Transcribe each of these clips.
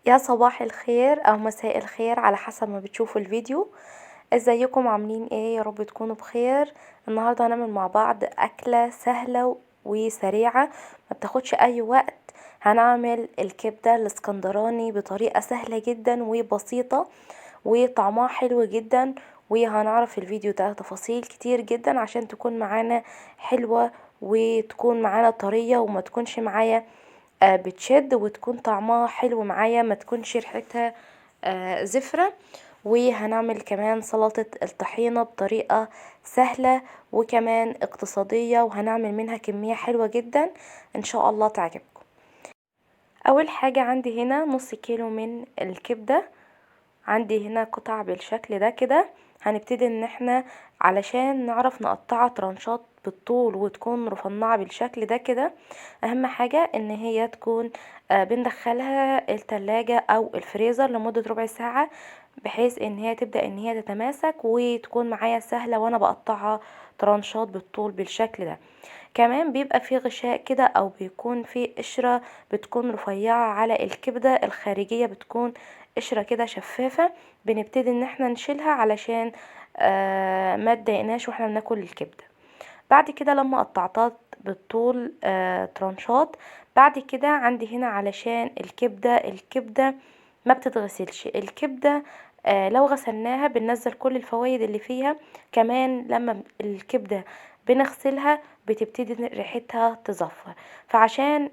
يا صباح الخير او مساء الخير على حسب ما بتشوفوا الفيديو. ازيكم عاملين ايه؟ يا رب تكونوا بخير. النهارده هنعمل مع بعض اكلة سهلة وسريعة، ما بتاخدش اي وقت. هنعمل الكبدة الاسكندراني بطريقة سهلة جدا وبسيطة، وطعمها حلو جدا. وهنعرف في الفيديو ده تفاصيل كتير جدا عشان تكون معانا حلوة، وتكون معانا طرية، وما تكونش معايا بتشد، وتكون طعمها حلو معايا، ما تكونش ريحتها زفرة. وهنعمل كمان سلطة الطحينة بطريقة سهلة وكمان اقتصادية، وهنعمل منها كمية حلوة جدا ان شاء الله تعجبكم. اول حاجة عندي هنا نص كيلو من الكبدة، عندي هنا قطع بالشكل ده كده. هنبتدي ان احنا علشان نعرف نقطعها ترانشات بالطول وتكون رفنعة بالشكل ده كده، اهم حاجة ان هي تكون بندخلها التلاجة او الفريزر لمدة ربع ساعة، بحيث ان هي تبدأ ان هي تتماسك وتكون معايا سهلة وانا بقطعها ترانشات بالطول بالشكل ده. كمان بيبقى فيه غشاء كده او بيكون فيه قشرة بتكون رفيعة على الكبدة الخارجية، بتكون قشرة كده شفافة. بنبتدي ان احنا نشيلها علشان ما تضايقناش واحنا بناكل الكبدة. بعد كده لما قطعتها بالطول ترانشات، بعد كده عندي هنا علشان الكبدة ما بتتغسلش الكبدة. لو غسلناها بننزل كل الفوائد اللي فيها. كمان لما الكبدة بنغسلها بتبتدي ريحتها تزفر. فعشان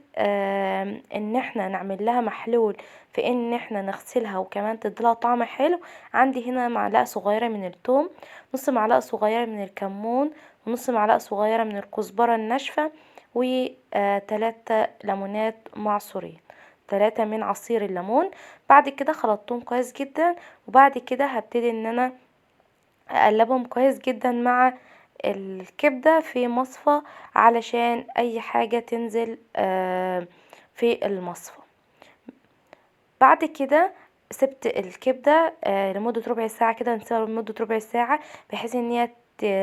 ان احنا نعمل لها محلول في ان احنا نغسلها وكمان تديلها طعم حلو، عندي هنا معلقة صغيرة من الثوم، نص معلقة صغيرة من الكمون، ونص معلقة صغيرة من الكزبرة الناشفة، وتلاتة ليمونات معصورين، 3 من عصير الليمون. بعد كده خلطتهم كويس جدا، وبعد كده هبتدي ان انا اقلبهم كويس جدا مع الكبدة في مصفى علشان اي حاجة تنزل في المصفى. بعد كده سبت الكبدة لمدة ربع ساعة كده، نسيبها لمدة ربع ساعة بحيث ان هي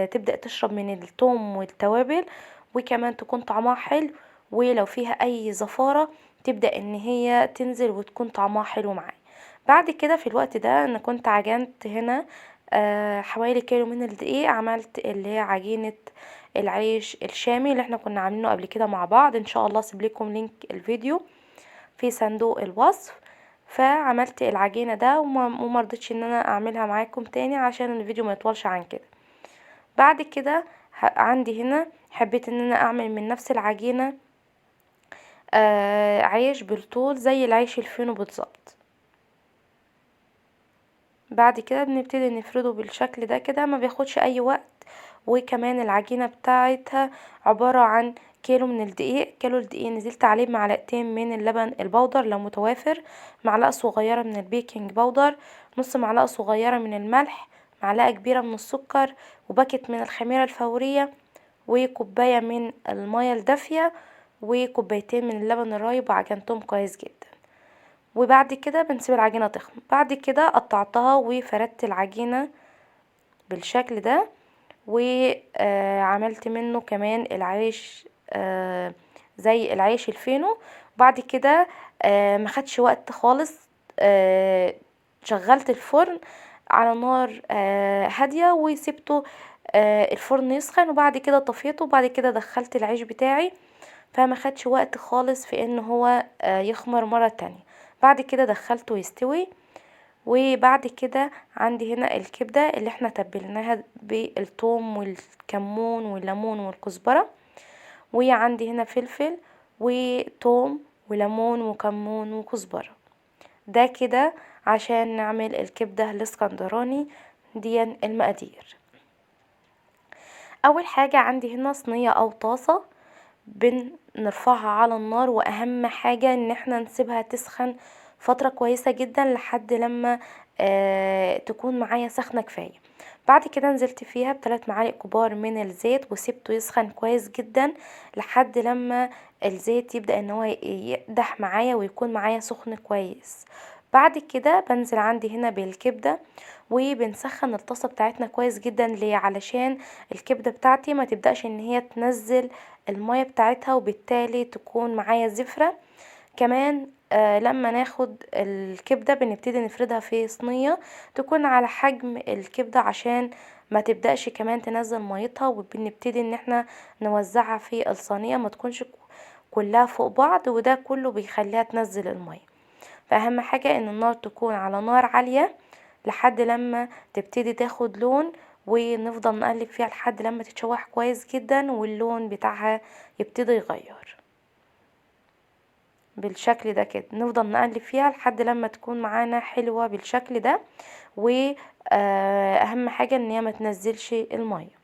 تبدأ تشرب من الثوم والتوابل، وكمان تكون طعمها حلو، ولو فيها اي زفارة تبدأ ان هي تنزل وتكون طعمها حلو معايا. بعد كده في الوقت ده انا كنت عجنت هنا حوالي كيلو من الدقيق، عملت اللي هي عجينة العيش الشامي اللي احنا كنا عاملينه قبل كده مع بعض. ان شاء الله اسيب لكم لينك الفيديو في صندوق الوصف. فعملت العجينة ده ومرضتش ان انا اعملها معاكم تاني عشان الفيديو ما يطولش عن كده. بعد كده عندي هنا حبيت ان انا اعمل من نفس العجينة عيش بالطول زي العيش الفينو بالظبط. بعد كده بنبتدي نفرده بالشكل ده كده، ما بياخدش اي وقت. وكمان العجينة بتاعتها عبارة عن كيلو من الدقيق. كيلو الدقيق نزلت عليه بمعلقتين من اللبن البودر لو متوافر، معلقة صغيرة من البيكنج باودر، نص معلقة صغيرة من الملح، معلقة كبيرة من السكر، وباكت من الخميرة الفورية، وكوباية من المية الدافية، وكوبايتين من اللبن الرايب، وعجنتهم كويس جدا. وبعد كده بنسيب العجينة تخمر. بعد كده قطعتها وفردت العجينة بالشكل ده، وعملت منه كمان العيش زي العيش الفينو. بعد كده ما خدش وقت خالص، شغلت الفرن على نار هادية وسبته الفرن يسخن، وبعد كده طفيته، وبعد كده دخلت العيش بتاعي. فما خدش وقت خالص في ان هو يخمر مرة تانية. بعد كده دخلته يستوي. وبعد كده عندي هنا الكبدة اللي احنا تبلناها بالثوم والكمون والليمون والكزبرة، وعندي هنا فلفل وثوم وليمون وكمون وكزبرة. ده كده عشان نعمل الكبدة الاسكندراني. دي المقادير. اول حاجة عندي هنا صينية او طاسة بنرفعها على النار، واهم حاجة ان احنا نسيبها تسخن فترة كويسة جدا لحد لما تكون معايا سخنة كفاية. بعد كده نزلت فيها ب3 معالق كبار من الزيت وسبته يسخن كويس جدا لحد لما الزيت يبدأ ان هو يقدح معايا ويكون معايا سخن كويس. بعد كده بنزل عندي هنا بالكبدة، وبنسخن الطاسة بتاعتنا كويس جدا. ليه؟ علشان الكبدة بتاعتي ما تبدأش ان هي تنزل المية بتاعتها وبالتالي تكون معايا زفرة. كمان لما ناخد الكبدة بنبتدي نفردها في صينية تكون على حجم الكبدة عشان ما تبدأش كمان تنزل ميتها، وبنبتدي ان احنا نوزعها في الصينية ما تكونش كلها فوق بعض، وده كله بيخليها تنزل المية. فأهم حاجة ان النار تكون على نار عالية لحد لما تبتدي تاخد لون، ونفضل نقلب فيها لحد لما تتشوح كويس جدا واللون بتاعها يبتدي يغير بالشكل ده كده. نفضل نقلب فيها لحد لما تكون معانا حلوة بالشكل ده، واهم حاجة ان هي ما تنزلش المية.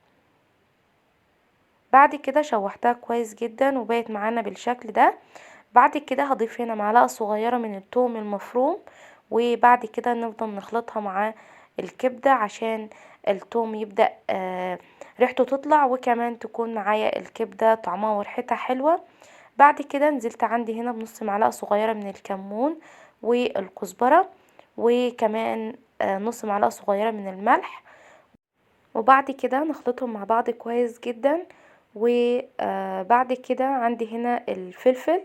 بعد كده شوحتها كويس جدا وبقت معانا بالشكل ده. بعد كده هضيف هنا معلقة صغيرة من الثوم المفروم، وبعد كده نفضل نخلطها مع الكبدة عشان الثوم يبدأ ريحته تطلع، وكمان تكون معايا الكبدة طعمها وريحتها حلوة. بعد كده نزلت عندي هنا بنص معلقة صغيرة من الكمون والكزبرة، وكمان نص معلقة صغيرة من الملح، وبعد كده نخلطهم مع بعض كويس جدا. وبعد كده عندي هنا الفلفل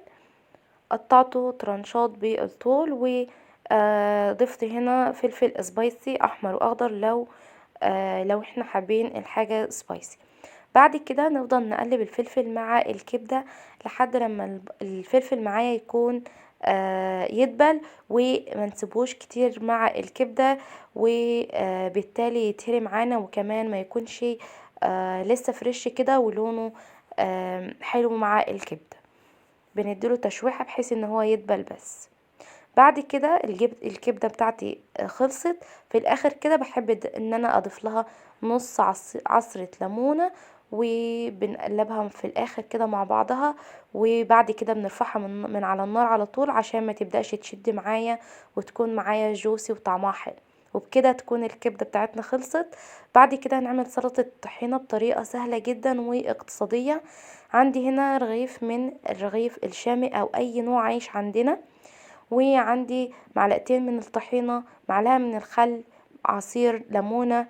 قطعته ترانشات بالطول، وضفت هنا فلفل سبايسي احمر واخضر لو احنا حابين الحاجة سبايسي. بعد كده نفضل نقلب الفلفل مع الكبدة لحد لما الفلفل معايا يكون يدبل، وما نسيبوش كتير مع الكبدة، وبالتالي يتهري معانا، وكمان ما يكونش لسه فريش كده ولونه حلو مع الكبدة. بنديله تشويحة بحيث ان هو يدبل بس. بعد كده الكبده بتاعتي خلصت. في الاخر كده بحب ان انا اضيف لها نص عصرة ليمونة، وبنقلبها في الاخر كده مع بعضها، وبعد كده بنرفعها من على النار على طول عشان ما تبداش تشد معايا، وتكون معايا جوسي وطعمها حلو. وبكده تكون الكبده بتاعتنا خلصت. بعد كده هنعمل سلطة طحينة بطريقة سهلة جدا واقتصادية. عندي هنا رغيف من الرغيف الشامي او اي نوع عيش عندنا، وعندي معلقتين من الطحينة، معلقة من الخل، عصير ليمونة،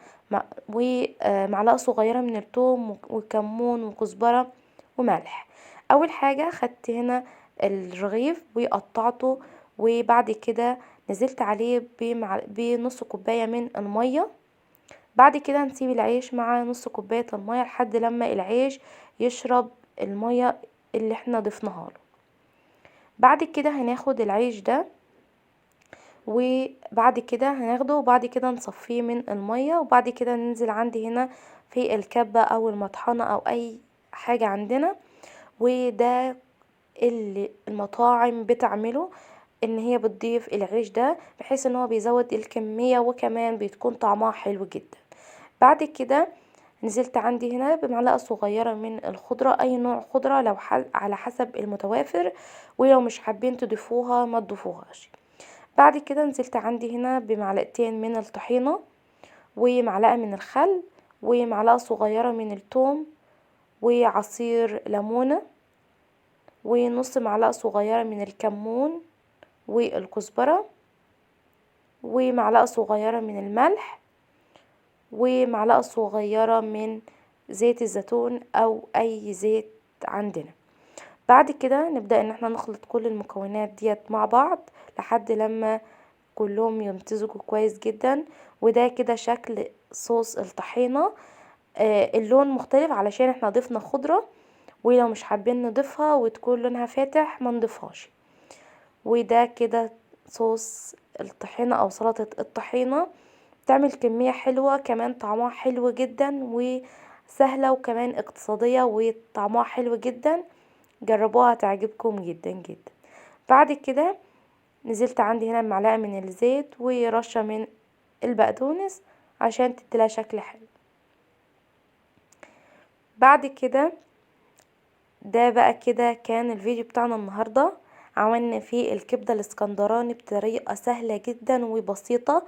ومعلقة صغيرة من الثوم وكمون وكزبرة وملح. اول حاجة خدت هنا الرغيف وقطعته، وبعد كده نزلت عليه بنص كوباية من المية. بعد كده نسيب العيش مع نص كوباية المية لحد لما العيش يشرب المية اللي احنا ضفناها له. بعد كده هناخد العيش ده، وبعد كده هناخده وبعد كده نصفيه من المية، وبعد كده ننزل عندي هنا في الكبة او المطحنة او اي حاجة عندنا. وده اللي المطاعم بتعمله، ان هي بتضيف العيش ده بحيث ان هو بيزود الكمية، وكمان بتكون طعمها حلو جدا. بعد كده نزلت عندي هنا بمعلقة صغيرة من الخضرة، اي نوع خضرة لو على حسب المتوافر، ولو مش حابين تضيفوها ما تضيفوهاش. بعد كده نزلت عندي هنا بمعلقتين من الطحينة، ومعلقة من الخل، ومعلقة صغيرة من الثوم، وعصير ليمونة، ونص معلقة صغيرة من الكمون والكزبرة، ومعلقة صغيرة من الملح، ومعلقة صغيرة من زيت الزيتون او اي زيت عندنا. بعد كده نبدأ ان احنا نخلط كل المكونات ديت مع بعض لحد لما كلهم يمتزجوا كويس جدا. وده كده شكل صوص الطحينة. اللون مختلف علشان احنا ضفنا خضرة، ولو مش حابين نضيفها وتكون لونها فاتح ما نضيفهاش. وده كده صوص الطحينة او سلطة الطحينة. تعمل كمية حلوة، كمان طعمها حلو جدا وسهلة، وكمان اقتصادية وطعمها حلو جدا. جربوها تعجبكم جدا جدا. بعد كده نزلت عندي هنا معلقة من الزيت ورشة من البقدونس عشان تديلها شكل حلو. بعد كده ده بقى كده كان الفيديو بتاعنا النهاردة. عملنا فيه الكبدة الاسكندراني بطريقة سهلة جدا وبسيطة،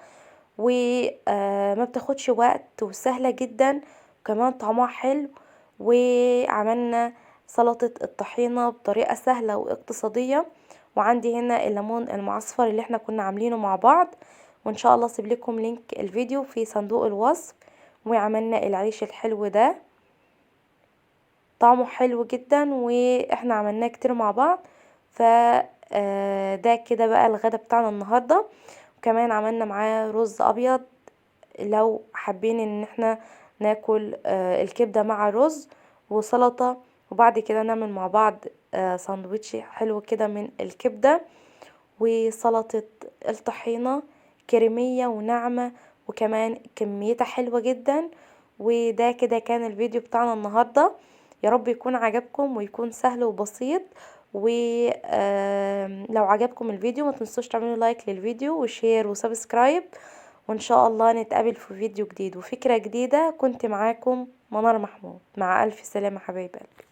وما بتاخدش وقت وسهلة جدا، وكمان طعمها حلو. وعملنا سلطة الطحينة بطريقة سهلة واقتصادية. وعندي هنا الليمون المعصفر اللي احنا كنا عاملينه مع بعض، وان شاء الله اسيب لكم لينك الفيديو في صندوق الوصف. وعملنا العيش الحلو ده طعمه حلو جدا، واحنا عملناه كتير مع بعض. ده كده بقى الغدا بتاعنا النهارده. وكمان عملنا معاه رز ابيض لو حابين ان احنا ناكل الكبدة مع رز وسلطة. وبعد كده نعمل مع بعض ساندوتش حلو كده من الكبدة وسلطة الطحينة، كريمية وناعمة وكمان كميتها حلوة جدا. وده كده كان الفيديو بتاعنا النهاردة، يا رب يكون عجبكم ويكون سهل وبسيط. ولو عجبكم الفيديو ما تنسوش تعملوا لايك للفيديو وشير وسبسكرايب، وان شاء الله نتقابل في فيديو جديد وفكرة جديدة. كنت معاكم منار محمود، مع الف سلامة حبايب قلبي.